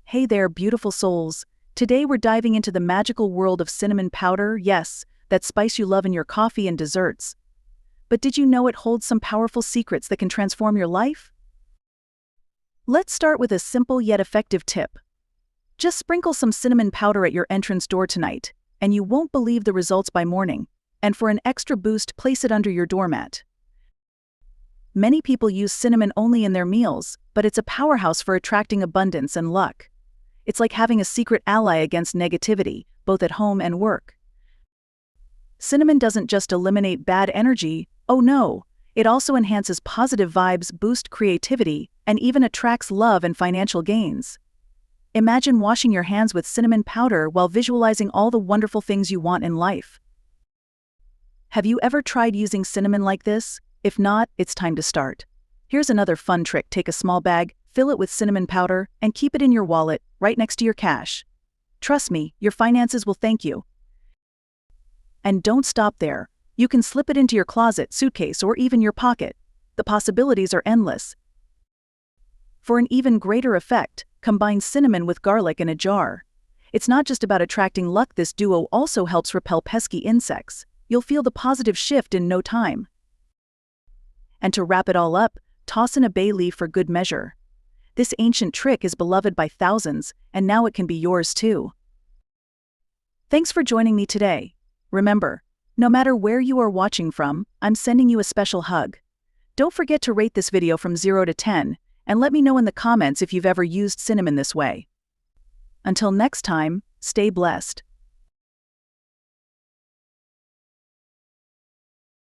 Hey there, beautiful souls. Today we're diving into the magical world of cinnamon powder, yes, that spice you love in your coffee and desserts. But did you know it holds some powerful secrets that can transform your life? Let's start with a simple yet effective tip. Just sprinkle some cinnamon powder at your entrance door tonight, and you won't believe the results by morning. And for an extra boost, place it under your doormat. Many people use cinnamon only in their meals, but it's a powerhouse for attracting abundance and luck. It's like having a secret ally against negativity, both at home and work. Cinnamon doesn't just eliminate bad energy, oh no, it also enhances positive vibes, boosts creativity, and even attracts love and financial gains. Imagine washing your hands with cinnamon powder while visualizing all the wonderful things you want in life. Have you ever tried using cinnamon like this? If not, it's time to start. Here's another fun trick. Take a small bag, fill it with cinnamon powder, and keep it in your wallet, right next to your cash. Trust me, your finances will thank you. And don't stop there. You can slip it into your closet, suitcase, or even your pocket. The possibilities are endless. For an even greater effect, combine cinnamon with garlic in a jar. It's not just about attracting luck, this duo also helps repel pesky insects. You'll feel the positive shift in no time. And to wrap it all up, toss in a bay leaf for good measure. This ancient trick is beloved by thousands, and now it can be yours too. Thanks for joining me today. Remember, no matter where you are watching from, I'm sending you a special hug. Don't forget to rate this video from 0 to 10, and let me know in the comments if you've ever used cinnamon this way. Until next time, stay blessed.